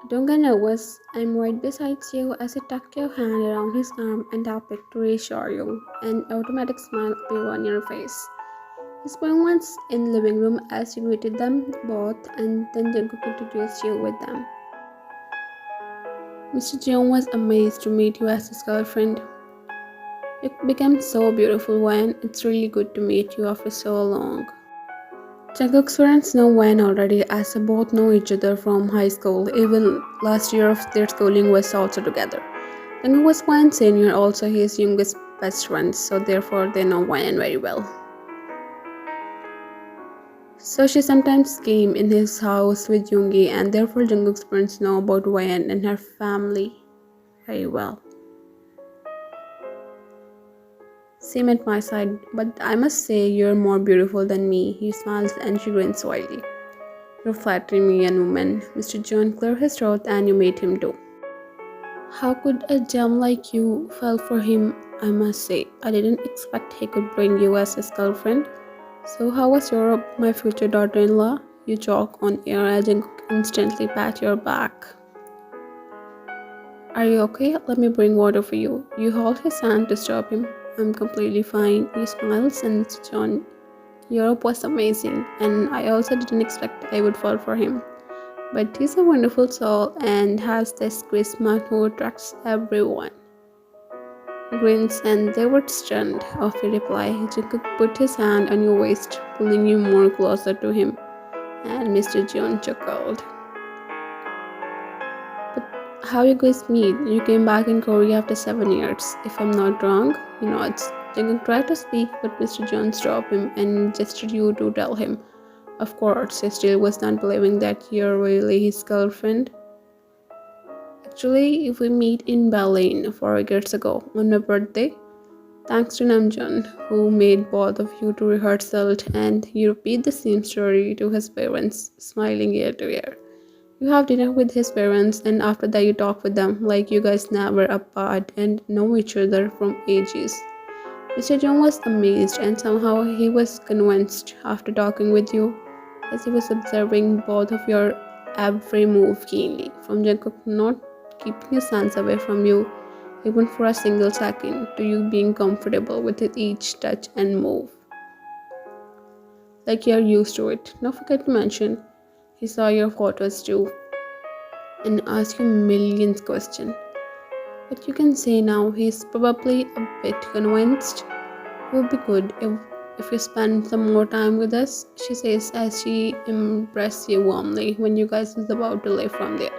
Don't get nervous. I'm right beside you as I tuck your hand around his arm and tap it to reassure you. An automatic smile appeared on your face. He sprang once in the living room as you greeted them both, and then Jungkook introduced you with them. Mr. Jeong was amazed to meet you as his girlfriend. You became so beautiful, Wan. It's really good to meet you after so long. Jungkook's parents know Wan already, as they both know each other from high school. Even last year of their schooling was also together. Jungkook was Wan's senior, also his youngest best friend, so therefore they know Wan very well. So she sometimes came in his house with Yoongi, and therefore Jungkook's parents know about Wan and her family very well. Same at my side, but I must say you're more beautiful than me. He smiles and she grins slyly. You're flattering me, young woman. Mr. John cleared his throat and you made him too. How could a gem like you fall for him? I must say, I didn't expect he could bring you as his girlfriend. So how was Europe, my future daughter-in-law? You joke on air as Jungkook instantly pat your back. Are you okay? Let me bring water for you. You hold his hand to stop him. I'm completely fine. He smiles and Mr. John. Europe was amazing, and I also didn't expect I would fall for him. But he's a wonderful soul and has this charisma who attracts everyone. He grins and they were stunned of your reply. Jungkook put his hand on your waist, pulling you more closer to him, and Mr. John chuckled. But how you guys meet? You came back in Korea after 7 years, if I'm not wrong. He nods. Jungkook tried to speak, but Mr. John stopped him and gestured you to tell him. Of course, he still was not believing that you're really his girlfriend. Actually, if we meet in Berlin 4 years ago on my birthday, thanks to Namjoon, who made both of you to rehearsal, and you repeat the same story to his parents, smiling ear to ear. You have dinner with his parents, and after that you talk with them like you guys never apart and know each other from ages. Mr. Jung was amazed, and somehow he was convinced after talking with you, as he was observing both of your every move keenly, from Jungkook not keeping his hands away from you even for a single second, to you being comfortable with each touch and move. Like you're used to it. Don't forget to mention, he saw your photos too and asked you millions questions. But you can say now he's probably a bit convinced. It would be good if you spend some more time with us, she says as she embraces you warmly when you guys is about to leave from there.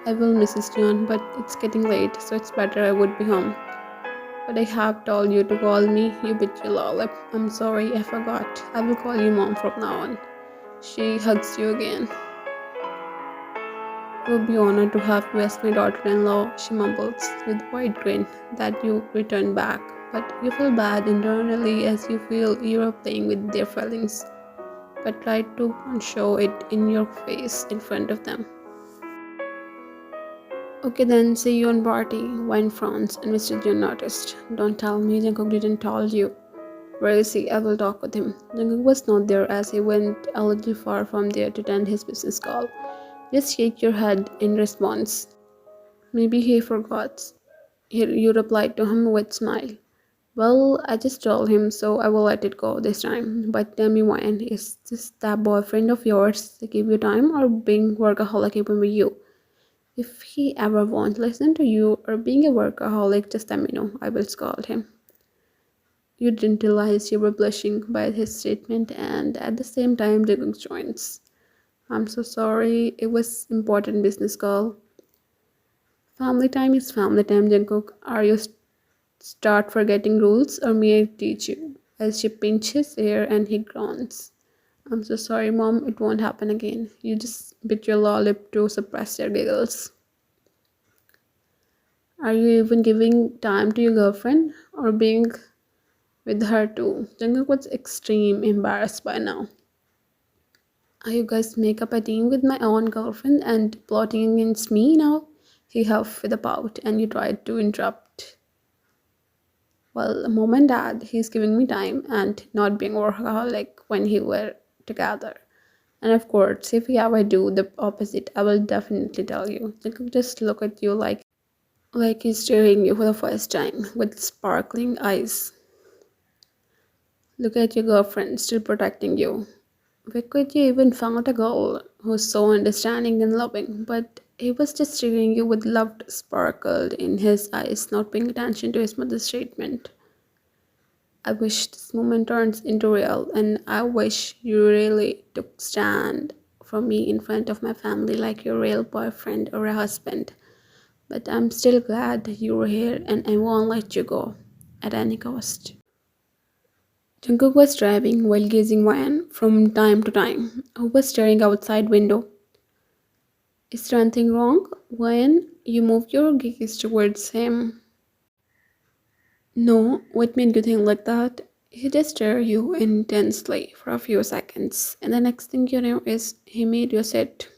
I will, Mrs. John, but it's getting late, so it's better I would be home. But I have told you to call me. You bit your lollip. I'm sorry, I forgot. I will call you mom from now on. She hugs you again. I would be honored to have you as my daughter-in-law, she mumbles with a wide grin that you return back. But you feel bad internally as you feel you're playing with their feelings. But try to show it in your face in front of them. Okay then, see you on party. Wine France and Mr. Jun noticed. Don't tell me Jungkook didn't tell you. Where is he? I will talk with him. Jungkook was not there as he went a little far from there to attend his business call. Just shake your head in response. Maybe he forgot. You replied to him with a smile. Well, I just told him, so I will let it go this time. But tell me, Wine, is this that boyfriend of yours to give you time or being workaholic even with you? If he ever won't listen to you or being a workaholic, just let me know. I will scold him. You didn't realize you were blushing by his statement, and at the same time, Jungkook joins. I'm so sorry. It was important business call. Family time is family time, Jungkook. Are you start forgetting rules, or may I teach you? As she pinches hair and he groans. I'm so sorry, Mom. It won't happen again. You just bit your lollip to suppress your giggles. Are you even giving time to your girlfriend or being with her too? Jungkook was extreme embarrassed by now. Are you guys make up a team with my own girlfriend and plotting against me now? He huffed with a pout and you tried to interrupt. Well, mom and dad, he's giving me time and not being workaholic when he were together. And of course, if he ever do the opposite, I will definitely tell you. He could just look at you like he's staring you for the first time with sparkling eyes. Look at your girlfriend still protecting you. Where could you even found a girl who's so understanding and loving? But he was just staring you with love sparkled in his eyes, not paying attention to his mother's statement. I wish this moment turns into real, and I wish you really took stand for me in front of my family like your real boyfriend or a husband. But I'm still glad you were here, and I won't let you go at any cost. Jungkook was driving while gazing Ryan from time to time, who was staring outside window. Is there anything wrong? Ryan, you moved your gaze towards him. No, what made you think like that? He just stared you intensely for a few seconds, and the next thing you know is he made you sit.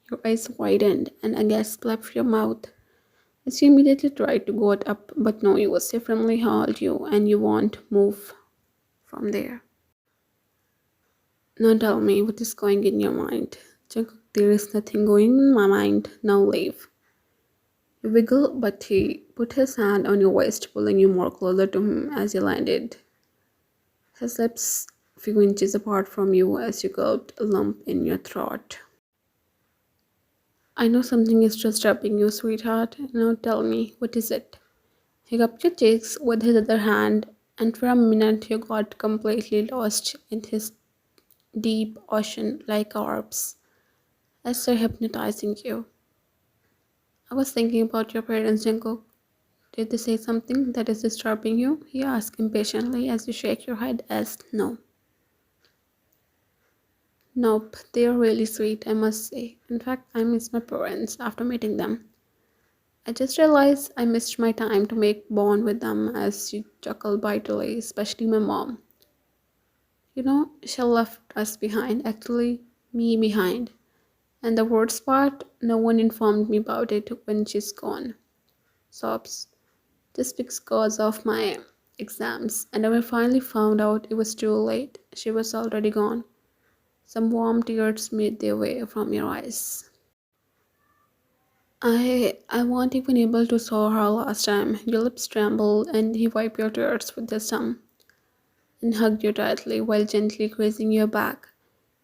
Your eyes widened, and a gasp left your mouth. As you immediately tried to go up, but no, you was firmly held you, and you won't move from there. Now tell me what is going in your mind. Jungkook, there is nothing going in my mind. Now leave. You wiggle, but he put his hand on your waist, pulling you more closer to him as you landed. His lips a few inches apart from you as you gulped a lump in your throat. I know something is disturbing you, sweetheart. Now tell me, what is it? He cupped your cheeks with his other hand, and for a minute you got completely lost in his deep ocean like orbs, as they're hypnotizing you. I was thinking about your parents, Jungkook. Did they say something that is disturbing you? He asked impatiently as you shake your head as no. Nope, they are really sweet, I must say. In fact, I miss my parents after meeting them. I just realized I missed my time to make bond with them as you chuckled bitterly, especially my mom. You know, she left us behind, actually, me behind. And the worst part, no one informed me about it when she's gone. Sobs. Just because of my exams. And when I finally found out it was too late, she was already gone. Some warm tears made their way from your eyes. I weren't even able to saw her last time. Your lips trembled and he wiped your tears with his thumb and hugged you tightly while gently grazing your back.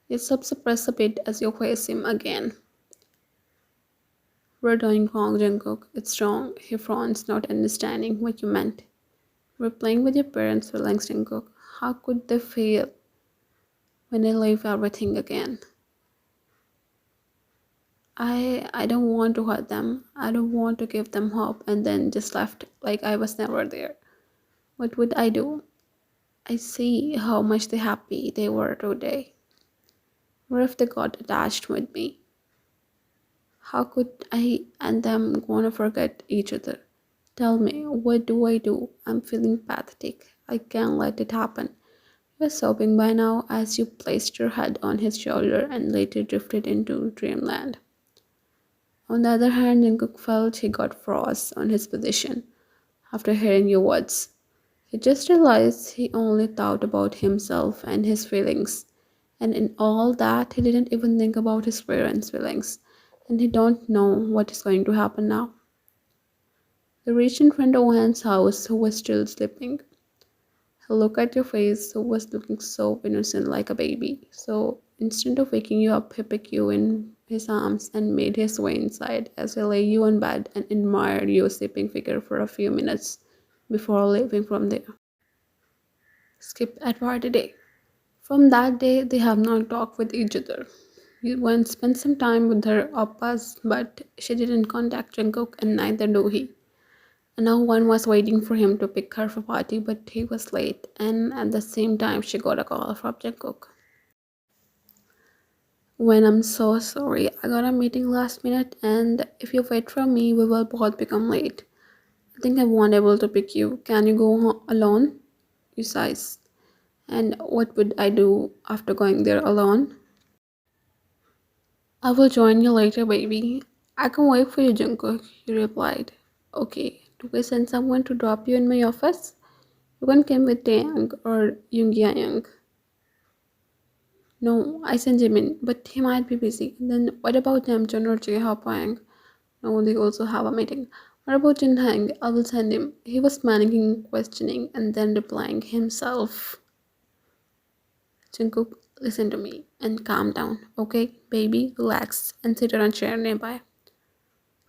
Your sobs suppressed a bit as you face him again. We're doing wrong, Jungkook. It's wrong. He frowns, not understanding what you meant. We're playing with your parents' feelings, Jungkook. How could they feel when I leave everything again? I don't want to hurt them. I don't want to give them hope and then just left like I was never there. What would I do? I see how much happy they were today. What if they got attached with me? How could I and them gonna forget each other? Tell me, what do I do? I'm feeling pathetic. I can't let it happen. You were sobbing by now as you placed your head on his shoulder and later drifted into dreamland. On the other hand, Jungkook felt he got froze on his position after hearing your words. He just realized he only thought about himself and his feelings, and in all that, he didn't even think about his parents' feelings, and he don't know what is going to happen now. He reached in front of Ohan's house, who was still sleeping. He looked at your face, who was looking so innocent like a baby. So instead of waking you up, he picked you in his arms and made his way inside as he lay you on bed and admired your sleeping figure for a few minutes before leaving from there. Skip Edward a day. From that day, they have not talked with each other. You once spent some time with her oppas, but she didn't contact Jungkook and neither do he. And now one was waiting for him to pick her for party, but he was late, and at the same time she got a call from Jungkook. When I'm so sorry, I got a meeting last minute, and if you wait for me, we will both become late. I think I won't able to pick you. Can you go alone? You sighs. And what would I do after going there alone? I will join you later, baby. I can wait for you, Jungkook, he replied. Okay, Do I send someone to drop you in my office? You can come with Taeyang or Yoongi. No, I sent Jimin, but he might be busy. Then what about Namjoon or Jae-Hopang? No, they also have a meeting. What about Jin Hang? I will send him. He was managing questioning and then replying himself. Jungkook, listen to me and calm down, okay? Baby, relax and sit on a chair nearby.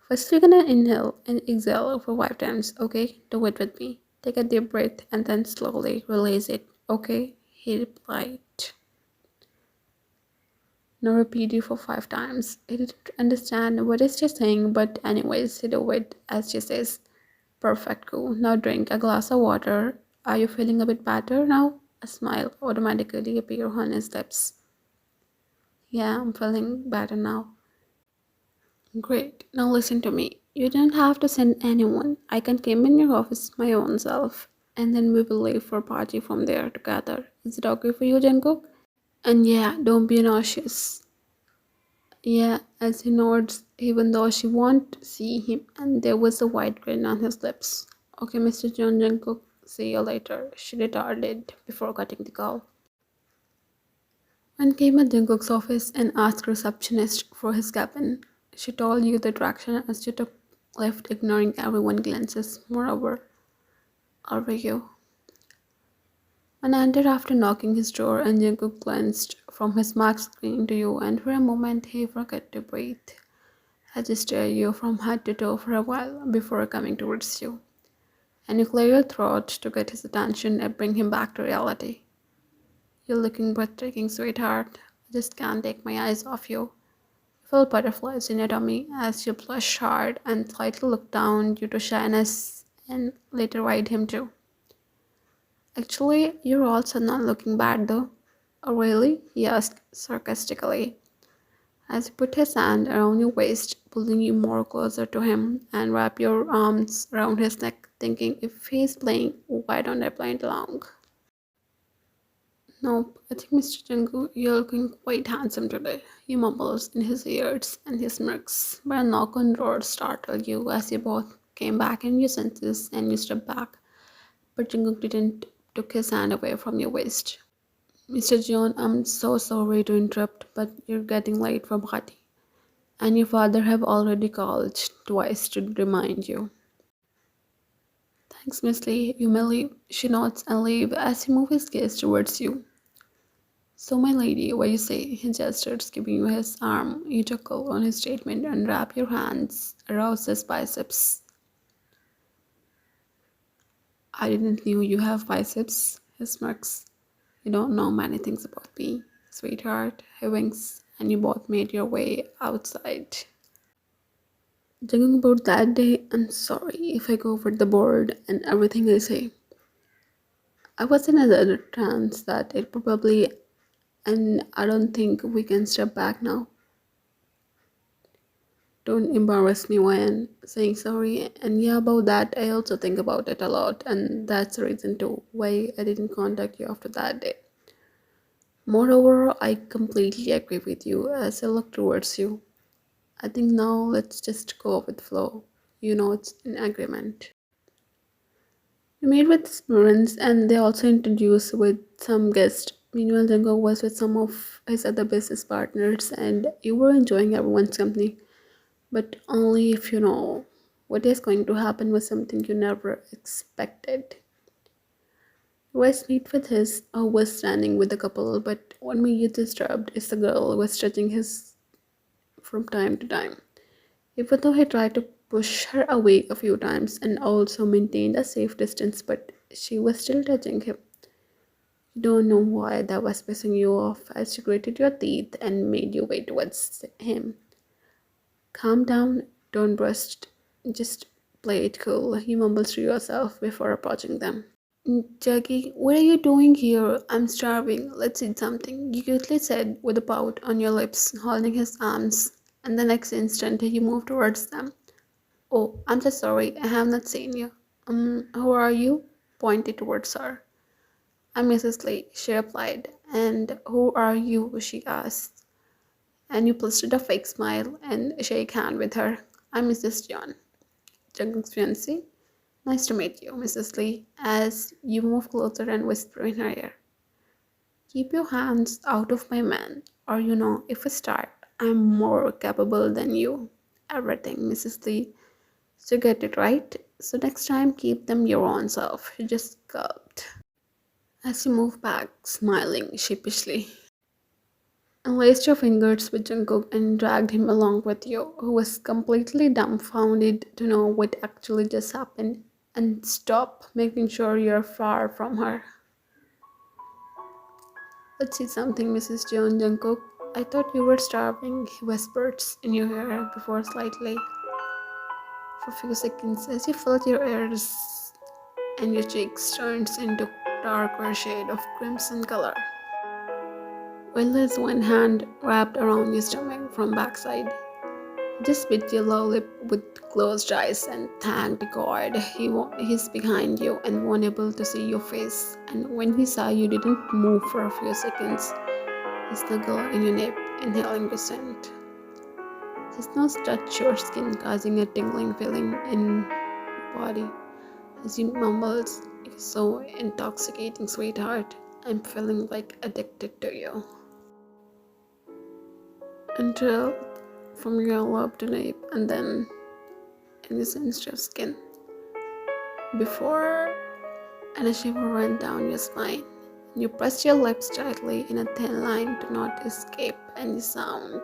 First, we're gonna inhale and exhale for 5 times, okay? Do it with me. Take a deep breath and then slowly release it, okay? He replied. Now repeat it for 5 times. He didn't understand what is she saying, but anyways, he do it as she says. Perfect, cool. Now drink a glass of water. Are you feeling a bit better now? A smile automatically appear on his lips. Yeah, I'm feeling better now. Great. Now listen to me. You don't have to send anyone. I can come in your office my own self. And then we will leave for party from there together. Is it okay for you, Jungkook? And yeah, don't be nauseous. Yeah, as he nods, even though she won't see him, and there was a wide grin on his lips. Okay, Mr. John Jungkook, see you later, she retorted before cutting the call. When came at Jungkook's office and asked receptionist for his cabin, she told you the direction as she took left, ignoring everyone's glances. Moreover, how are you? When I entered after knocking his door, and Jungkook glanced from his marked screen to you, and for a moment he forgot to breathe. I just stare you from head to toe for a while before coming towards you, and you clear your throat to get his attention and bring him back to reality. You're looking breathtaking, sweetheart. I just can't take my eyes off you. You feel butterflies in your tummy as you blush hard and slightly look down due to shyness and later eyed him too. Actually, you're also not looking bad though. Oh really? He asked sarcastically, as he put his hand around your waist, pulling you more closer to him, and wrap your arms around his neck, thinking if he's playing, why don't I play it along? Nope, I think Mr. Jungkook, you're looking quite handsome today. He mumbles in his ears and he smirks, but a knock on the door startled you as you both came back in your senses and you stepped back. But Jungkook didn't took his hand away from your waist. Mr. John, I'm so sorry to interrupt, but you're getting late for party. And your father have already called twice to remind you. Thanks, Miss Lee. You may leave. She nods and leaves as he moves his gaze towards you. So, my lady, what you say? He gestures, giving you his arm. You chuckle on his statement and wrap your hands around his biceps. I didn't know you have biceps, he smirks. You don't know many things about me, sweetheart. He winks, and you both made your way outside. Thinking about that day, I'm sorry if I go over the board and everything I say. I was in another trance that it probably, and I don't think we can step back now. Don't embarrass me when saying sorry. And yeah, about that, I also think about it a lot, and that's the reason too why I didn't contact you after that day. Moreover, I completely agree with you as I look towards you. I think now let's just go with flow. You know, it's an agreement. We meet with students and they also introduced with some guests. Meanwhile, Django was with some of his other business partners and you were enjoying everyone's company. But only if you know what is going to happen was something you never expected. Wes meet with his who was standing with the couple, but what made you disturbed is the girl who was touching his from time to time. Even though he tried to push her away a few times and also maintained a safe distance, but she was still touching him. You don't know why that was pissing you off as she gritted your teeth and made you way towards him. Calm down, don't burst, just play it cool, you mumbled to yourself before approaching them. Jackie, what are you doing here? I'm starving. Let's eat something, you cutely said with a pout on your lips, holding his arms, and the next instant you moved towards them. Oh, I'm so sorry, I have not seen you. Who are you? Pointed towards her. I'm Mrs. Lee, she replied. And who are you? She asked. And you posted a fake smile and shake hand with her. I'm Mrs. John, Jungkook's fiancée. Nice to meet you, Mrs. Lee, as you move closer and whisper in her ear. Keep your hands out of my man, or if I start, I'm more capable than you. Everything, Mrs. Lee. So get it right. So next time, keep them your own self. She just gulped as you move back, smiling sheepishly. And laced your fingers with Jungkook and dragged him along with you, who was completely dumbfounded to know what actually just happened. And stop making sure you're far from her. Let's eat something, Mrs. John Jungkook. I thought you were starving, he whispered in your ear before slightly. For a few seconds, as you felt your ears and your cheeks turns into darker shade of crimson color. While his one hand wrapped around your stomach from backside, he just bit your lower lip with closed eyes and thanked God he's behind you and wasn't able to see your face. And when he saw you didn't move for a few seconds, he snuggled in your neck, inhaling your scent. His nose touched your skin, causing a tingling feeling in your body. As he mumbles, "You're so intoxicating, sweetheart. I'm feeling like addicted to you." Until from your love to nape and then in the sensitive skin. Before and a shiver ran down your spine. You pressed your lips tightly in a thin line to not escape any sound.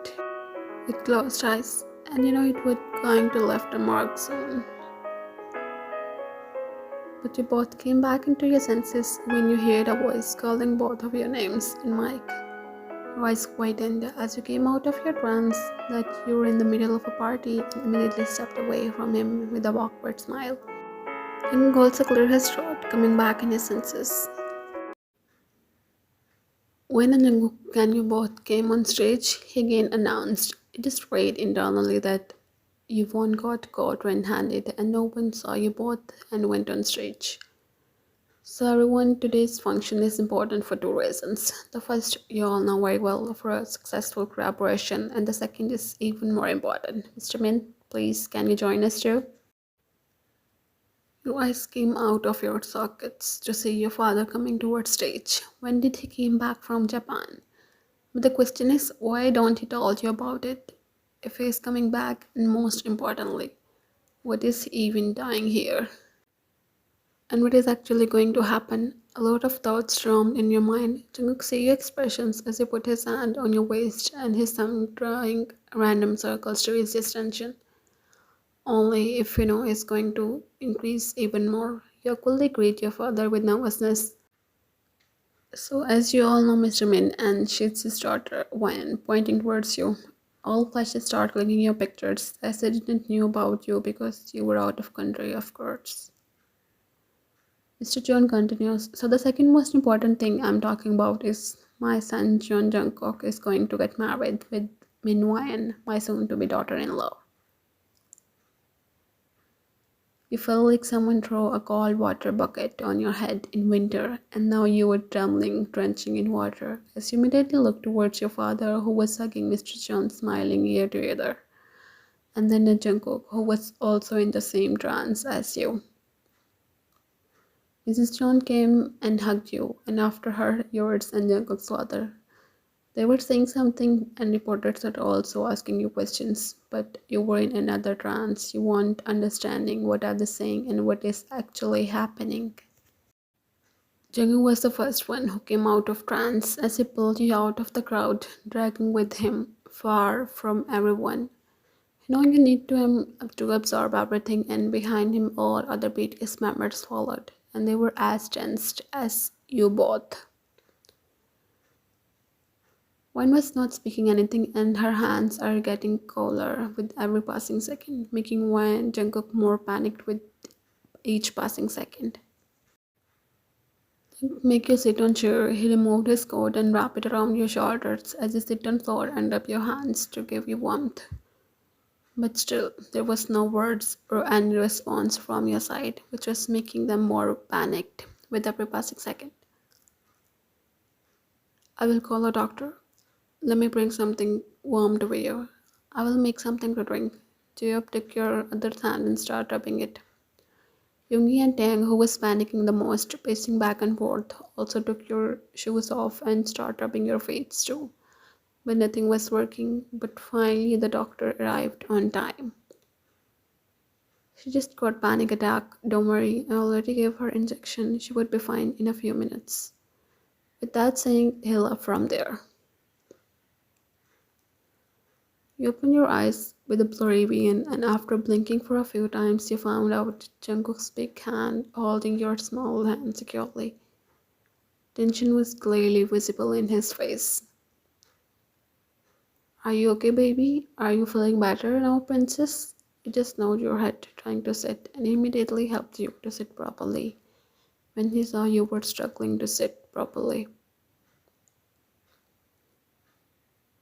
With closed eyes, and it was going to left a mark soon. But you both came back into your senses when you heard a voice calling both of your names in mic. Your eyes widened as you came out of your trance that you were in the middle of a party and immediately stepped away from him with a awkward smile. King also cleared his throat, coming back in his senses. When Jungkook and you both came on stage, he again announced, "It is great internally that Yvonne got caught red-handed and no one saw you both and went on stage. So everyone, today's function is important for two reasons. The first, you all know very well for a successful collaboration, and the second is even more important. Mr. Min, please, can you join us too?" Your eyes came out of your sockets to see your father coming towards stage. When did he came back from Japan? But the question is, why don't he tell you about it? If he is coming back, and most importantly, what is he even doing here? And what is actually going to happen? A lot of thoughts roamed in your mind. Jungkook see your expressions as he put his hand on your waist and his thumb drawing random circles to ease his tension. Only if it's going to increase even more. You awkwardly greet your father with nervousness. So as you all know, Mr. Min, and she's his daughter, when pointing towards you, all flashes start clicking your pictures as they didn't know about you because you were out of country, of course. Mr. John continues, "So the second most important thing I'm talking about is my son John Jungkook is going to get married with Min Wan, my soon-to-be daughter-in-law." You felt like someone threw a cold water bucket on your head in winter, and now you were trembling, drenching in water, as you immediately looked towards your father, who was hugging Mr. John, smiling ear to ear, and then the Jungkook, who was also in the same trance as you. Mrs. John came and hugged you, and after her, yours and Jungkook's father. They were saying something, and reporters were also asking you questions, but you were in another trance. You weren't understanding what are they saying and what is actually happening. Jungkook was the first one who came out of trance as he pulled you out of the crowd, dragging with him far from everyone. Knowing you need to absorb everything, and behind him all other BTS members followed, and they were as tensed as you both. One was not speaking anything, and her hands are getting colder with every passing second, making one Jungkook more panicked with each passing second. "Make you sit on chair." He removed his coat and wrapped it around your shoulders as you sit on floor and up your hands to give you warmth. But still, there was no words or any response from your side, which was making them more panicked with every passing second. "I will call a doctor. Let me bring something warm to wear. I will make something to drink." Jacob took your other hand and started rubbing it. Yoongi and Tang, who was panicking the most, pacing back and forth, also took your shoes off and started rubbing your feet too. But nothing was working. But finally, the doctor arrived on time. She just got panic attack. Don't worry, I already gave her injection. She would be fine in a few minutes. With that saying, he left from there. You open your eyes with a blurry vision, and after blinking for a few times, you found out Jungkook's big hand holding your small hand securely. Tension was clearly visible in his face. Are you okay, baby? Are you feeling better now, princess? He just nodded your head, trying to sit, and immediately helped you to sit properly when he saw you were struggling to sit properly.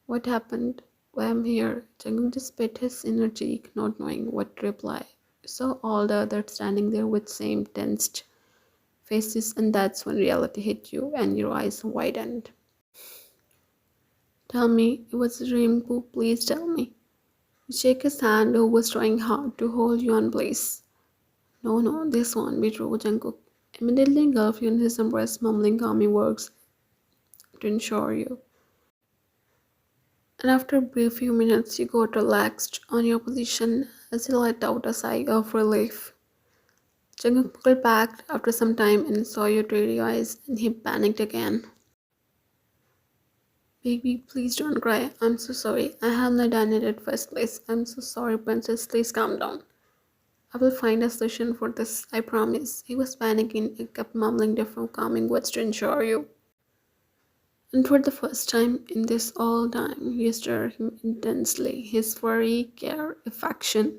What happened? Why I'm here? Jungkook just bit his inner cheek, not knowing what to reply. You saw all the others standing there with same tensed faces, and that's when reality hit you and your eyes widened. Tell me, it was a dream, Pooh. Please tell me. You shake his hand, who was trying hard to hold you in place. No, no, this won't be true, Jungkook. Immediately engulfed you in his embrace, mumbling calming words to ensure you. And after a brief few minutes, you got relaxed on your position as he let out a sigh of relief. Jungkook pulled back after some time and saw your teary eyes, and he panicked again. Baby, please don't cry. I'm so sorry. I have not done it at first place. I'm so sorry, princess. Please calm down. I will find a solution for this, I promise. He was panicking and kept mumbling different calming words to ensure you. And for the first time in this all time, you stirred him intensely. His worry, care, affection,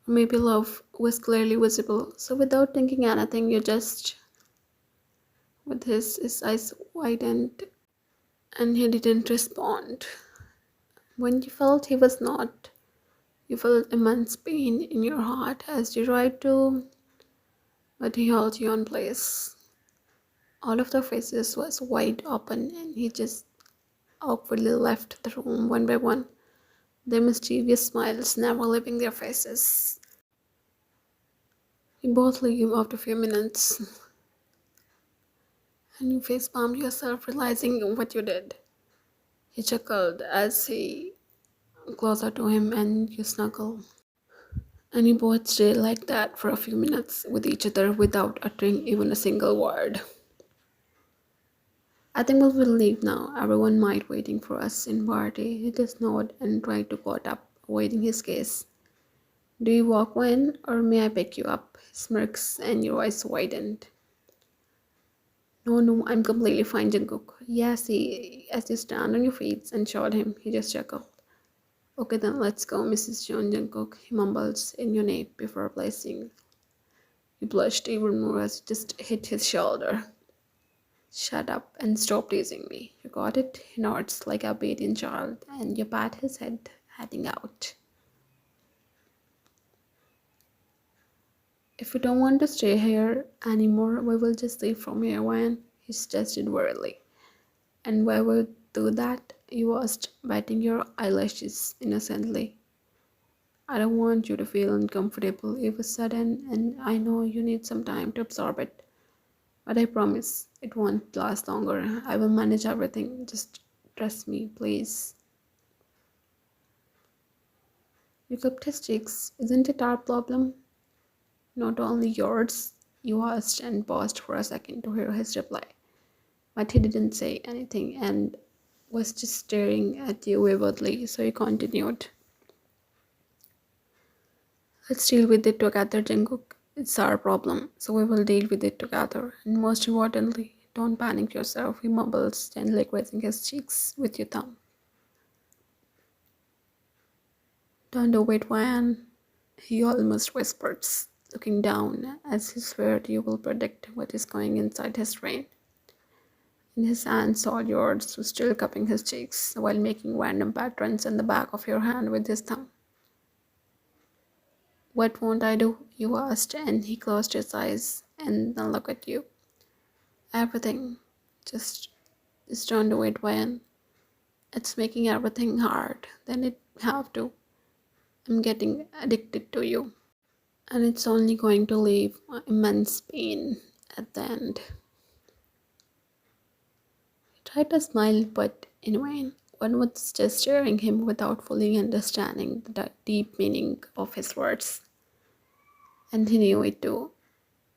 or maybe love was clearly visible. So without thinking anything, you just, with his eyes widened, and he didn't respond. When you felt he was not, you felt immense pain in your heart as you tried to, but he held you in place. All of their faces was wide open, and he just awkwardly left the room one by one, their mischievous smiles never leaving their faces. You both leave after a few minutes, and you face palmed yourself, realizing what you did. He chuckled as he closer to him, and you snuggle. And you both stayed like that for a few minutes with each other without uttering even a single word. I think we will leave now. Everyone might waiting for us in party. He just nodded and tried to caught up, avoiding his gaze. Do you walk in, or may I pick you up? He smirks and your eyes widened. No, no, I'm completely fine, Jungkook. Yes, as you stand on your feet and showed him, he just chuckled. Okay, then let's go, Mrs. John Jungkook, he mumbles in your nape before placing. You blushed even more as you just hit his shoulder. Shut up and stop teasing me. You got it? He nods like a obedient child, and you pat his head, heading out. If you don't want to stay here anymore, we will just leave from here, Ryan, he suggested wearily. And why would do that? You asked, biting your eyelashes innocently. I don't want you to feel uncomfortable. It was sudden, and I know you need some time to absorb it. But I promise it won't last longer. I will manage everything. Just trust me, please. You cupped his cheeks. Isn't it our problem? Not only yours, you asked and paused for a second to hear his reply. But he didn't say anything and was just staring at you vividly, so he continued. Let's deal with it together, Jungkook. It's our problem, so we will deal with it together. And most importantly, don't panic yourself, he mumbles, gently grazing his cheeks with your thumb. Don't do it, Ryan, he almost whispers, looking down as he swears you will predict what is going inside his brain. In his hands, all yours, was still cupping his cheeks while making random patterns in the back of your hand with his thumb. What won't I do? You asked, and he closed his eyes and then looked at you. Everything. Just, just don't do it, Ryan. It's making everything hard. Then it have to. I'm getting addicted to you. and it's only going to leave immense pain at the end. He tried to smile, but in vain. One was just staring him without fully understanding the deep meaning of his words, and he knew it too.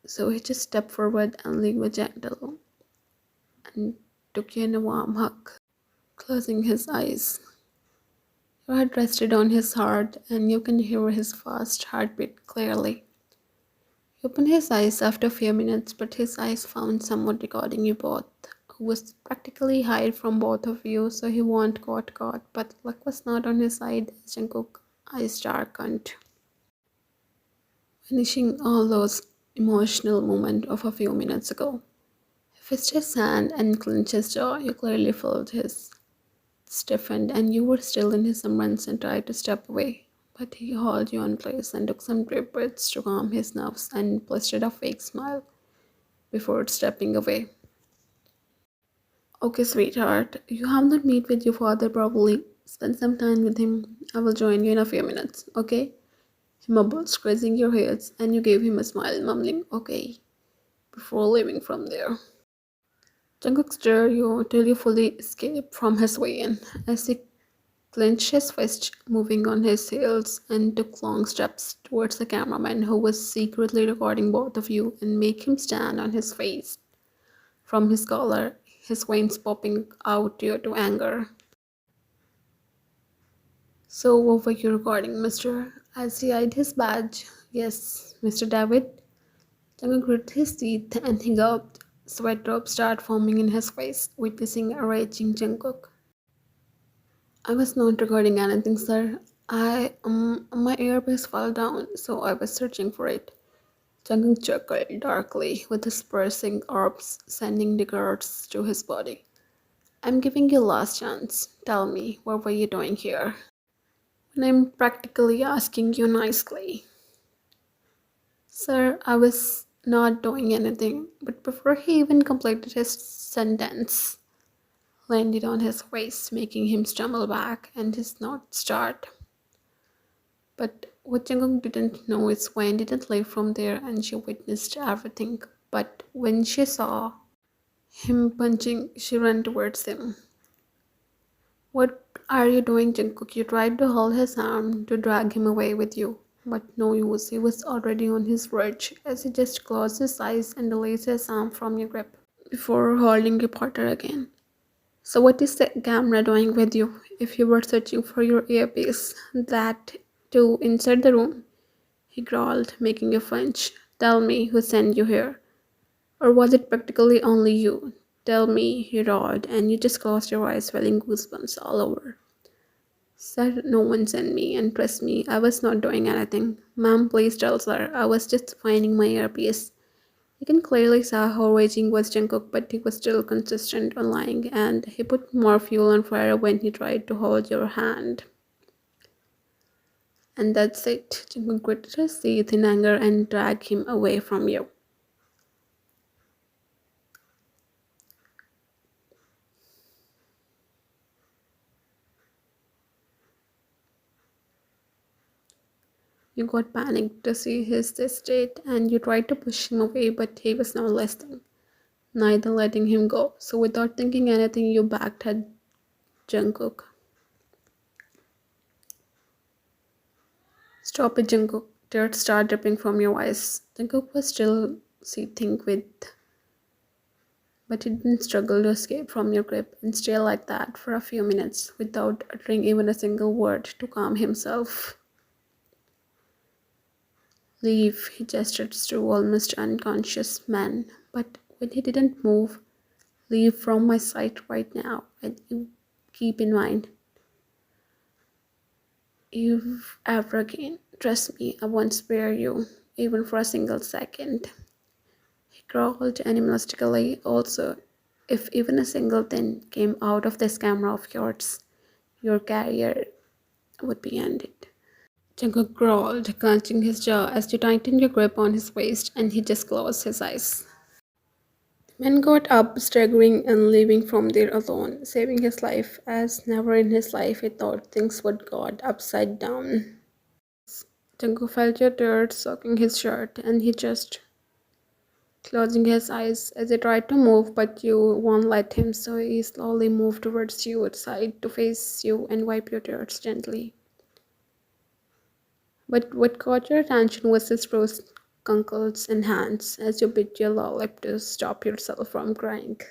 So he just stepped forward and leaned with gentle and took you in a warm hug, closing his eyes. Your head rested on his heart, and you can hear his fast heartbeat clearly. He opened his eyes after a few minutes, but his eyes found someone regarding you both, who was practically hide from both of you, so he won't got caught. But luck was not on his side as Jungkook's eyes darkened, finishing all those emotional moments of a few minutes ago. He fished his hand and clenched his jaw. You clearly felt his stiffened, and you were still in his embrace and tried to step away. But he held you in place and took some deep breaths to calm his nerves and plastered a fake smile before stepping away. Okay, sweetheart, you have not met with your father probably. Spend some time with him. I will join you in a few minutes, okay? He mumbled, scratching your heads, and you gave him a smile, mumbling, okay, before leaving from there. Jungkook stared you till you fully escaped from his way in, as he clenched his fist, moving on his heels, and took long steps towards the cameraman who was secretly recording both of you and make him stand on his face from his collar, his veins popping out due to anger. So what were you recording, mister? As he eyed his badge. Yes, Mr. David. Jungkook gritted his teeth and he gulped. Sweat drops started forming in his face, witnessing a raging Jungkook. I was not recording anything, sir. My earpiece fell down, so I was searching for it. Jungkook chuckled darkly, with his pursing arms sending the guards to his body. I'm giving you last chance. Tell me, what were you doing here? When I'm practically asking you nicely. Sir, I was not doing anything, but before he even completed his sentence, landed on his face, making him stumble back and his mouth start. But what Jungkook didn't know is Wayne didn't leave from there and she witnessed everything. But when she saw him punching, she ran towards him. What are you doing, Jungkook? You tried to hold his arm to drag him away with you. But no use, he was already on his verge as he just closed his eyes and released his arm from your grip before holding reporter again. So what is the camera doing with you? If you were searching for your earpiece, that too inside the room, he growled, making a flinch. Tell me who sent you here. Or was it practically only you? Tell me, he roared, and you just closed your eyes, feeling goosebumps all over. Sir, no one sent me, and trust me, I was not doing anything. Ma'am, please tell sir, I was just finding my earpiece. You can clearly see how raging was Jungkook, but he was still consistent on lying, and he put more fuel on fire when he tried to hold your hand. And that's it. Jungkook gritted his teeth in anger and dragged him away from you. You got panicked to see his state, and you tried to push him away, but he was not listening, neither letting him go. So without thinking anything, you backed at Jungkook. Stop it, Jungkook. Tears started dripping from your eyes. Jungkook was still seething with, but he didn't struggle to escape from your grip and stay like that for a few minutes without uttering even a single word to calm himself. Leave, he gestured to almost unconscious man, but when he didn't move, leave from my sight right now, and you keep in mind, if ever again, trust me, I won't spare you, even for a single second. He growled animalistically. Also, if even a single thing came out of this camera of yours, your career would be ended. Jungkook growled, clenching his jaw as you tightened your grip on his waist, and he just closed his eyes. The man got up, staggering and leaving from there alone, saving his life, as never in his life he thought things would go upside down. Jungkook felt your tears soaking his shirt, and he just closing his eyes as he tried to move, but you won't let him, so he slowly moved towards you, side to face you, and wipe your tears gently. But what caught your attention was his rose skunkles and hands as you bit your lower lip to stop yourself from crying.